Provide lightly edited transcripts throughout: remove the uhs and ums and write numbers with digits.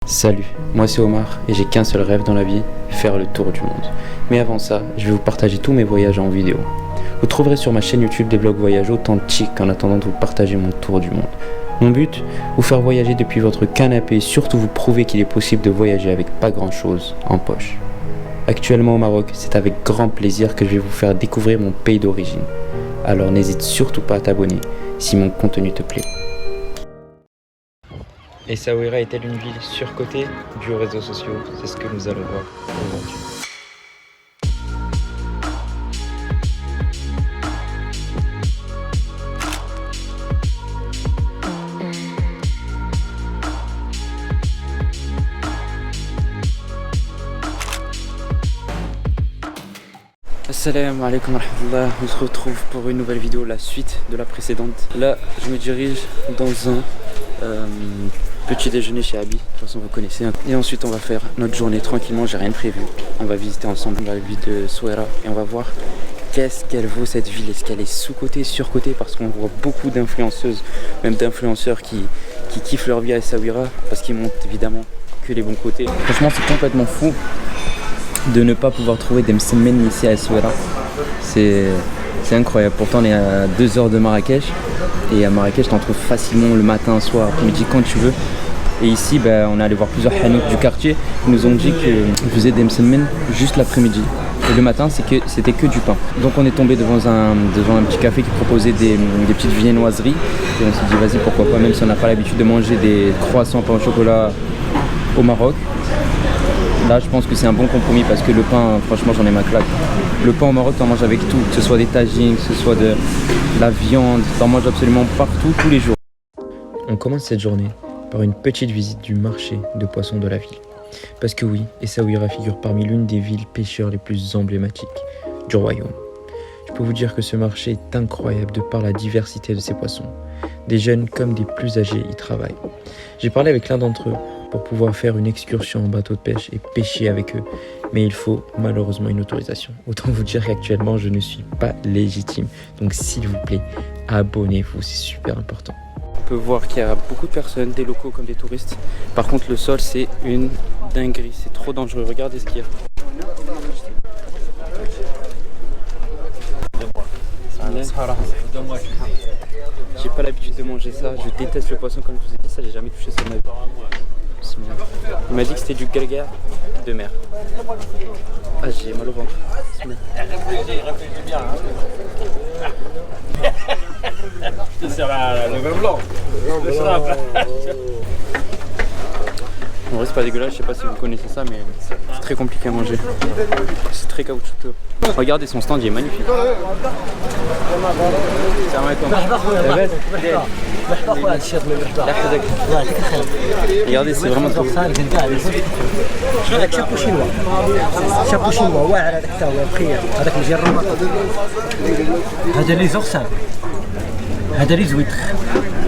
Salut, moi c'est Omar et j'ai qu'un seul rêve dans la vie, faire le tour du monde. Mais avant ça, je vais vous partager tous mes voyages en vidéo. Vous trouverez sur ma chaîne YouTube des vlogs voyages authentiques en attendant de vous partager mon tour du monde. Mon but, vous faire voyager depuis votre canapé et surtout vous prouver qu'il est possible de voyager avec pas grand chose en poche. Actuellement au Maroc, c'est avec grand plaisir que je vais vous faire découvrir mon pays d'origine. Alors n'hésite surtout pas à t'abonner si mon contenu te plaît. Essaouira est-elle une ville surcotée due aux réseaux sociaux? C'est ce que nous allons voir aujourd'hui. Assalamu alaikum wa rahmatullah. On se retrouve pour une nouvelle vidéo, la suite de la précédente. Là, je me dirige dans un petit déjeuner chez Abi, de toute façon vous connaissez. Et ensuite on va faire notre journée tranquillement, j'ai rien prévu. On va visiter ensemble la ville de Essaouira et on va voir qu'est-ce qu'elle vaut cette ville. Est-ce qu'elle est sous-cotée, sur-cotée? Parce qu'on voit beaucoup d'influenceuses, même d'influenceurs qui kiffent leur vie à Essaouira parce qu'ils montrent évidemment que les bons côtés. Franchement c'est complètement fou de ne pas pouvoir trouver des msemmènes ici à Essaouira. C'est incroyable. Pourtant on est à 2 heures de Marrakech. Et à Marrakech, t'en trouves facilement le matin, soir, après-midi, quand tu veux. Et ici, on est allé voir plusieurs hanouk du quartier. Ils nous ont dit qu'ils faisaient des msemmènes juste l'après-midi. Et le matin, c'était que du pain. Donc on est tombé devant un petit café qui proposait des petites viennoiseries. Et on s'est dit, vas-y, pourquoi pas, même si on n'a pas l'habitude de manger des croissants pain au chocolat au Maroc. Là, je pense que c'est un bon compromis parce que le pain, franchement, j'en ai ma claque. Le pain au Maroc, t'en manges avec tout, que ce soit des tagines, que ce soit de la viande, t'en manges absolument partout, tous les jours. On commence cette journée par une petite visite du marché de poissons de la ville. Parce que oui, Essaouira figure parmi l'une des villes pêcheurs les plus emblématiques du royaume. Je peux vous dire que ce marché est incroyable de par la diversité de ses poissons. Des jeunes comme des plus âgés y travaillent. J'ai parlé avec l'un d'entre eux pour pouvoir faire une excursion en bateau de pêche et pêcher avec eux. Mais il faut malheureusement une autorisation. Autant vous dire qu'actuellement je ne suis pas légitime. Donc s'il vous plaît, abonnez-vous, c'est super important. On peut voir qu'il y a beaucoup de personnes, des locaux comme des touristes. Par contre le sol c'est une dinguerie, c'est trop dangereux. Regardez ce qu'il y a. J'ai pas l'habitude de manger ça, je déteste le poisson comme je vous ai dit, ça j'ai jamais touché ça de ma vie. Il m'a dit que c'était du galga de mer. Ah, j'ai mal au ventre. C'est le vin blanc. En vrai c'est pas dégueulasse, je sais pas si vous connaissez ça mais c'est très compliqué à manger. C'est très caoutchouteux. Regardez son stand, il est magnifique. Regardez, c'est vraiment trop. شابو شينوا واعر هذاك حتى هو بخير هذاك مجرب هذا لي زورسان هذا لي زويتر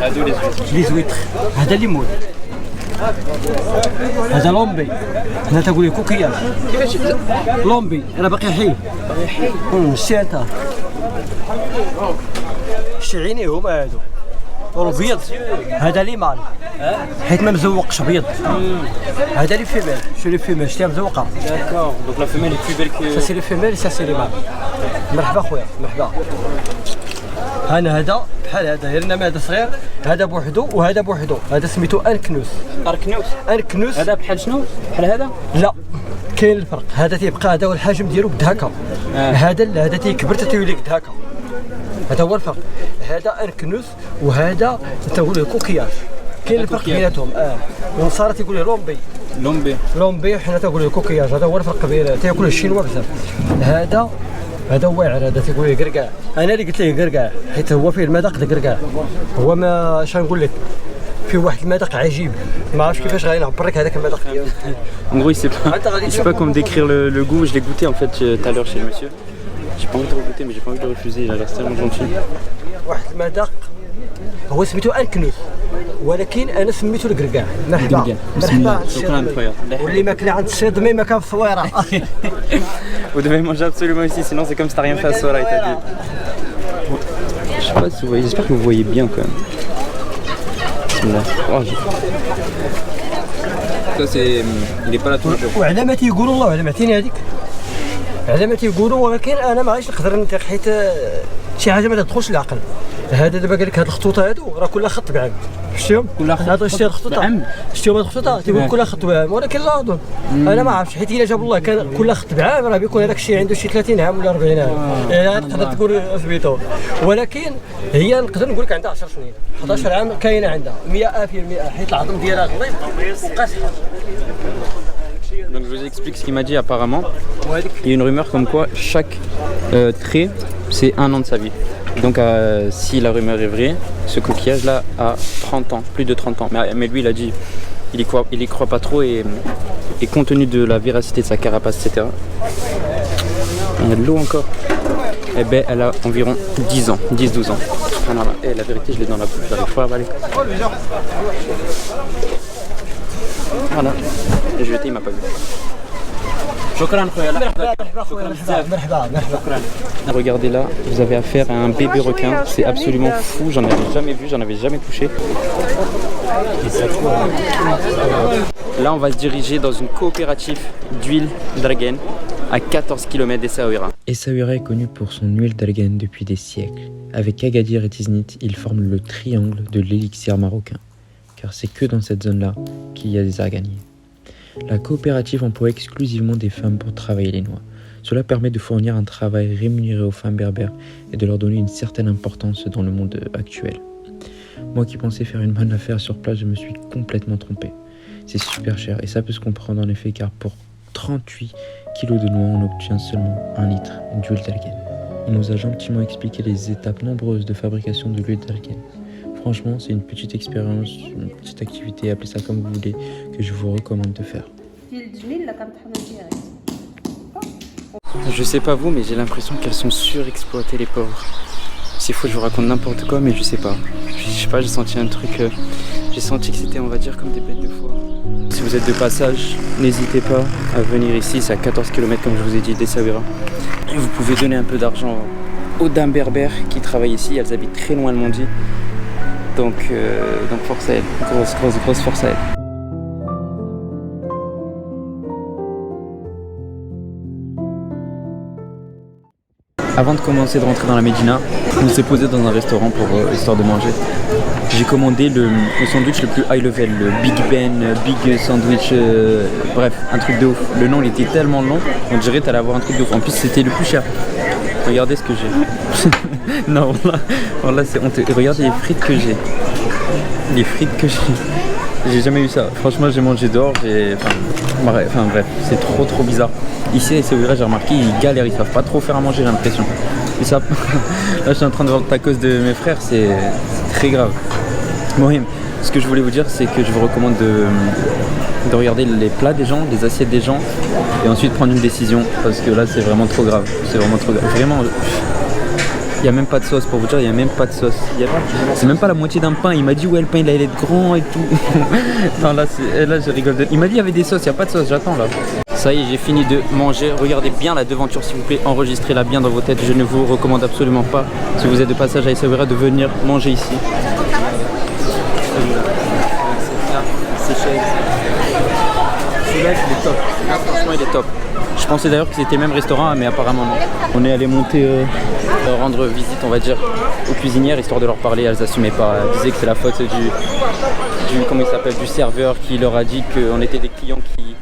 هادو لي زويتر هذا ليمون هذا لومبي هنا تقول لي كوكياج لومبي انا باقي حي شتي انت شتي عيني هما هادو والبيض هذا لي مال حيت ما مزوقش ابيض هذا لي فيميل شو لي فيميل شتيها مزوقه D'accord, donc la femelle est plus belle que... Ça c'est les femelles, ça c'est les mâles. مرحبا خويا مرحبا. انا هذا بحال هذا غير انما هذا صغير هذا بوحدو وهذا بوحدو هذا سميتو انكنوس. أركنوس. انكنوس هذا بحال شنو؟ بحال هذا؟ لا كاين الفرق هذا تيبقى هذا والحجم ديالو قد هكا هذا تيكبر تيولي قد هكا هذا هو الفرق. هذا انكنوس وهذا تنقولوا كوكياج كاين الفرق بيناتهم والنصارى تيقولوا لومبي لومبي وحنا تنقولوا كوكياج هذا هو الفرق بين تياكلوا الشينوا بزاف. هذا واعر هذا تيقول لي قرقاع انا اللي قلت ليه قرقاع حيت هو فيه المذاق د قرقاع هو ما اش نقول لك فيه واحد المذاق عجيب ما عرفتش كيفاش غادي نعبر لك هذاك المذاق ديالو. En gros il sait pas comment décrire le goût, je l'ai goûté en fait tout à l'heure chez le monsieur. J'ai pas envie de regoûter mais j'ai pas envie de le refuser, il a l'air tellement gentil. واحد المذاق هو سميتو انكنوس ولكن انا سميتو القرقاع. مرحبا مرحبا شكرا خويا. واللي ماكله عند الصيدمي ما كان في الصويره. Vous devez manger absolument ici, sinon c'est comme si t'as rien fait à Essaouira, il t'a dit. Je sais pas si vous voyez, j'espère que vous voyez bien quand même. Bismillah. Oh, ça c'est... il est pas là tous les jours. وعلى ما تيقولوا الله اعلم عرفتيني هذيك على ما تيقولوا ولكن انا ما عادش نقدر ننطق حيت شي حاجه ما تدخلش العقل. هذا دابا قال لك هاد الخطوط هادو راه كل خط بعام شفتيهم؟ هادو شتي الخطوط شفتيهم هاد الخطوط تيقول كل خط بعام ولكن لا اظن انا ما عرفتش حيت الا جاب الله كان كل خط بعام راه بيكون هذاك الشيء عنده شي 30 عام ولا 40 عام يعني تقدر تقول اثبتوا ولكن هي نقدر نقول لك عندها 10 سنين 11 عام كاينه عندها 100% حيت العظم ديالها غليظ وبقات حاضر. Donc je vous explique ce qu'il m'a dit apparemment. Il y a une rumeur comme quoi chaque trait c'est un an de sa vie. Donc si la rumeur est vraie, ce coquillage là a 30 ans, plus de 30 ans. Mais lui il a dit, il y croit pas trop et compte tenu de la véracité de sa carapace etc. Il y a de l'eau encore. Eh ben elle a environ 10 ans, 10-12 ans. Et la vérité je l'ai dans la bouche, j'arrive pas à avaler. Voilà, et je il m'a pas vu. Regardez là, vous avez affaire à un bébé requin, c'est absolument fou, j'en avais jamais vu, j'en avais jamais touché. Là on va se diriger dans une coopérative d'huile d'argan à 14 km d'Essaouira. Essaouira est connu pour son huile d'argan depuis des siècles. Avec Agadir et Tiznit, ils forment le triangle de l'élixir marocain. Car c'est que dans cette zone-là qu'il y a des arganiers. La coopérative emploie exclusivement des femmes pour travailler les noix. Cela permet de fournir un travail rémunéré aux femmes berbères et de leur donner une certaine importance dans le monde actuel. Moi qui pensais faire une bonne affaire sur place, je me suis complètement trompé. C'est super cher et ça peut se comprendre en effet car pour 38 kilos de noix, on obtient seulement 1 litre d'huile d'argan. On nous a gentiment expliqué les étapes nombreuses de fabrication de l'huile d'argan. Franchement, c'est une petite expérience, une petite activité, appelez ça comme vous voulez, que je vous recommande de faire. Je sais pas vous, mais j'ai l'impression qu'elles sont surexploitées les pauvres. C'est faux, je vous raconte n'importe quoi, mais je sais pas. Je sais pas, j'ai senti un truc, j'ai senti que c'était, on va dire, comme des bêtes de foire. Si vous êtes de passage, n'hésitez pas à venir ici, c'est à 14 km comme je vous ai dit d'Essaouira. Et vous pouvez donner un peu d'argent aux dames berbères qui travaillent ici, elles habitent très loin de Mondi. Donc force à elle, grosse force à elle. Avant de commencer de rentrer dans la Médina, on s'est posé dans un restaurant pour histoire de manger. J'ai commandé le sandwich le plus high level, le Big Ben, Big Sandwich, bref, un truc de ouf. Le nom il était tellement long, on dirait que t'allais avoir un truc de ouf. En plus c'était le plus cher. Regardez ce que j'ai. Non, voilà c'est honteux. Regardez les frites que j'ai. Les frites que j'ai. J'ai jamais eu ça. Franchement, j'ai mangé dehors. Enfin bref, c'est trop bizarre. Ici, c'est vrai, j'ai remarqué, ils galèrent, ils savent pas trop faire à manger, j'ai l'impression. Et ça, là, je suis en train de voir le tacos de mes frères, c'est très grave. Bon, ce que je voulais vous dire, c'est que je vous recommande de regarder les plats des gens, les assiettes des gens, et ensuite prendre une décision, parce que là, c'est vraiment trop grave. C'est vraiment trop grave. Vraiment. Il n'y a même pas de sauce, pour vous dire, il n'y a même pas de sauce. C'est même pas la moitié d'un pain. Il m'a dit ouais, le pain il allait être grand et tout. Non, là je rigole. Il m'a dit il y avait des sauces, il n'y a pas de sauce, j'attends là. Ça y est, j'ai fini de manger. Regardez bien la devanture s'il vous plaît, enregistrez-la bien dans vos têtes. Je ne vous recommande absolument pas, si vous êtes de passage à Essaouira, de venir manger ici. Celui-là, il est top. Franchement, il est top. Je pensais d'ailleurs que c'était le même restaurant, mais apparemment non. On est allé monter, rendre visite, on va dire, aux cuisinières, histoire de leur parler. Elles n'assumaient pas. Elles disaient que c'est la faute comment il s'appelle, du serveur qui leur a dit qu'on était des clients qui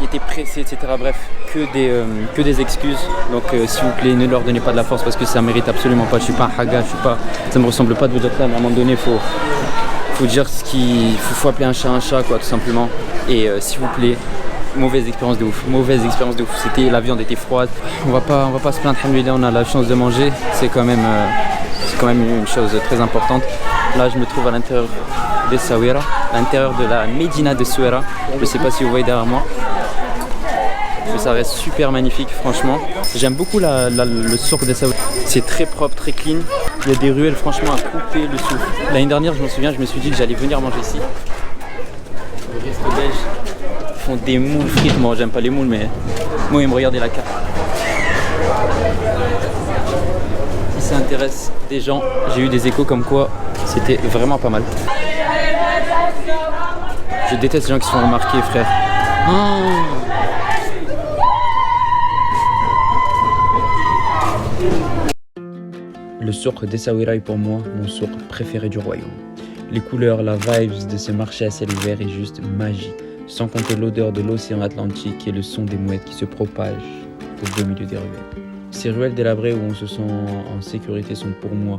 étaient pressés, etc. Bref, que des excuses. Donc s'il vous plaît, ne leur donnez pas de la force parce que ça mérite absolument pas. Je suis pas un haga, ça me ressemble pas de vous dire ça, mais à un moment donné, faut dire ce qu'il faut appeler un chat quoi, tout simplement. Et s'il vous plaît, mauvaise expérience de ouf. C'était, la viande était froide. On va pas se plaindre. Alhamdoulilah, on a la chance de manger. C'est quand même une chose très importante. Là, je me trouve à l'intérieur d'Essaouira, à l'intérieur de la Médina d'Essaouira. Je sais pas si vous voyez derrière moi. Mais ça reste super magnifique, franchement. J'aime beaucoup le souk d'Essaouira. C'est très propre, très clean. Il y a des ruelles, franchement, à couper le souffle. L'année dernière, je me souviens, je me suis dit que j'allais venir manger ici. Au resto belge. Ils font des moules frites. Moi, j'aime pas les moules, mais moi, ils me regardaient la carte. Si ça intéresse des gens, j'ai eu des échos comme quoi c'était vraiment pas mal. Je déteste les gens qui se font remarquer, frère. Le souk d'Essaouira est pour moi mon souk préféré du royaume. Les couleurs, la vibes de ce marché à ciel ouvert est juste magie. Sans compter l'odeur de l'océan Atlantique et le son des mouettes qui se propagent au beau milieu des ruelles. Ces ruelles délabrées où on se sent en sécurité sont pour moi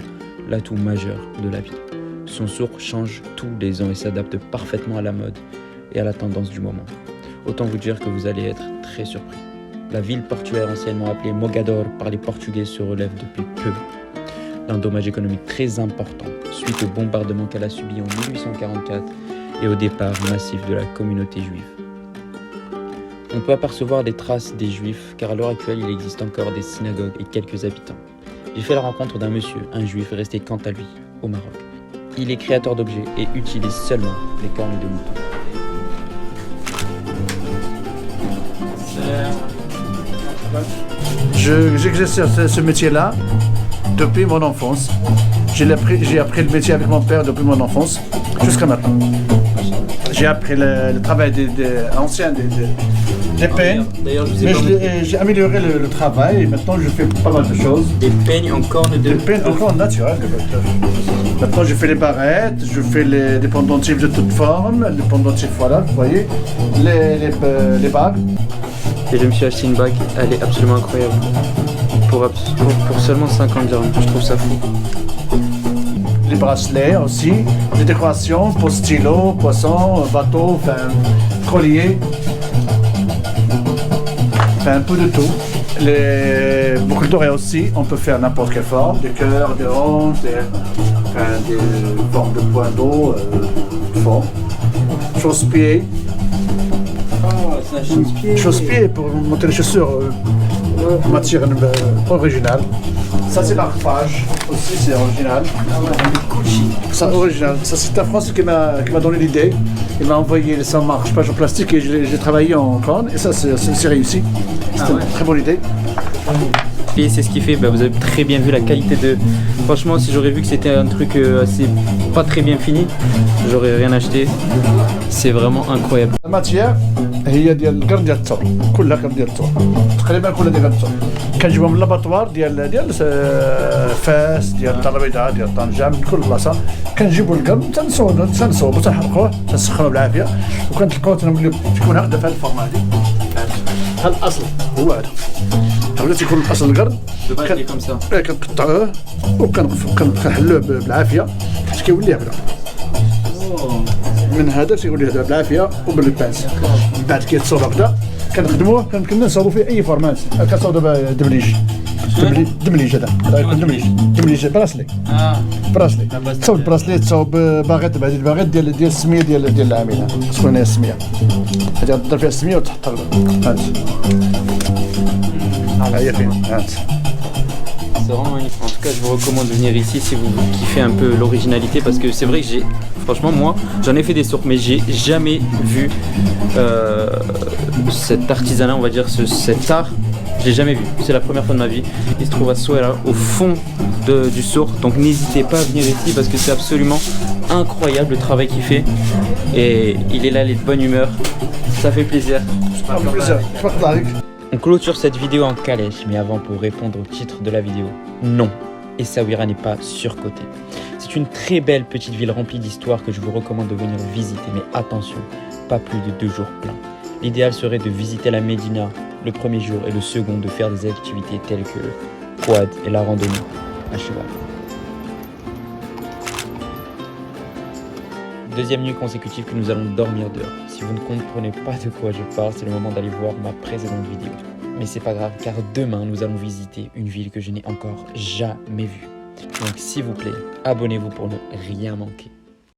l'atout majeur de la ville. Son souk change tous les ans et s'adapte parfaitement à la mode et à la tendance du moment. Autant vous dire que vous allez être très surpris. La ville portuaire anciennement appelée Mogador par les Portugais se relève depuis peu. D'un dommage économique très important suite au bombardement qu'elle a subi en 1844 et au départ massif de la communauté juive. On peut apercevoir des traces des juifs car à l'heure actuelle il existe encore des synagogues et quelques habitants. J'ai fait la rencontre d'un monsieur, un juif resté quant à lui au Maroc. Il est créateur d'objets et utilise seulement les cornes de mouton. J'exerce ce métier-là depuis mon enfance. J'ai appris le métier avec mon père depuis mon enfance jusqu'à maintenant. J'ai appris le travail ancien des peignes, mais j'ai amélioré le travail et maintenant je fais pas mal de choses. Des peignes en cornes de Des peignes en cornes naturelles. Maintenant je fais les barrettes, je fais les pendentifs de toute forme, les pendentifs voilà, vous voyez, les bagues. Et je me suis acheté une bague, elle est absolument incroyable. Pour seulement 50 dirhams, je trouve ça fou. Les bracelets aussi, les décorations pour stylo, poisson, bateau, enfin, collier. Enfin, un peu de tout. Les boucles d'oreilles aussi, on peut faire n'importe quelle forme, des cœurs, des ronds, des formes de points d'eau, formes. Chausse-pieds. C'est un chausse-pied. Chausse-pieds pour monter les chaussures matière originale. Ça c'est l'arpage, aussi c'est original. Ah ouais, cool shit. C'est original. Ça c'est un Français qui m'a donné l'idée. Il m'a envoyé les 100 marque-pages en plastique et j'ai travaillé en corne et ça c'est réussi. C'était une très bonne idée. Et c'est ce qui fait, vous avez très bien vu la qualité de... Franchement, si j'aurais vu que c'était un truc assez pas très bien fini, j'aurais rien acheté. C'est vraiment incroyable. La matière هي ديال القرن ديال الثور كلها قرن ديال الثور تقريبا كلها ديال الثور كنجيبهم من لاباطوار ديال فاس ديال الدار البيضاء ديال طنجة من كل بلاصه كنجيبوا القرن تنصوبوا تنحرقوه تنسخنوه بالعافيه وكنتلقاوه تنوليو تكون هكذا في هذه الفورمه هذه هذا الاصل هو هذا هذا تيكون الاصل القرن كنقطعوه وكنحلوه بالعافيه حيت كيولي هكذا من هذا تيولي هذا بالعافيه وبالبانس من بعد كيتصور هكذا كنخدموه كنا نصاوبوا فيه اي فورمات كنصاوبوا دابا دبليج هذا يكون دبليج براسلي براسلي تصاوب براسلي تصاوب باغيت بهذه الباغيت ديال السميه ديال العامله تكون هي السميه هذه تضرب فيها السميه وتحط هانت هي فين هانت. C'est vraiment magnifique. En tout cas, je vous recommande de venir ici si vous kiffez un peu l'originalité parce que c'est vrai que franchement, moi, j'en ai fait des sourds, mais j'ai jamais vu cet artisanat, on va dire, cet art. Je l'ai jamais vu. C'est la première fois de ma vie. Il se trouve à Souera, au fond du sourd. Donc n'hésitez pas à venir ici parce que c'est absolument incroyable le travail qu'il fait. Et il est là, il est de bonne humeur. Ça fait plaisir. On clôture cette vidéo en calèche, mais avant pour répondre au titre de la vidéo, non, Essaouira n'est pas surcotée. C'est une très belle petite ville remplie d'histoire que je vous recommande de venir visiter, mais attention, pas plus de 2 jours pleins. L'idéal serait de visiter la Médina le premier jour et le second de faire des activités telles que le quad et la randonnée à cheval. Deuxième nuit consécutive que nous allons dormir dehors. Si vous ne comprenez pas de quoi je parle, c'est le moment d'aller voir ma précédente vidéo. Mais c'est pas grave car demain nous allons visiter une ville que je n'ai encore jamais vue. Donc s'il vous plaît, abonnez-vous pour ne rien manquer.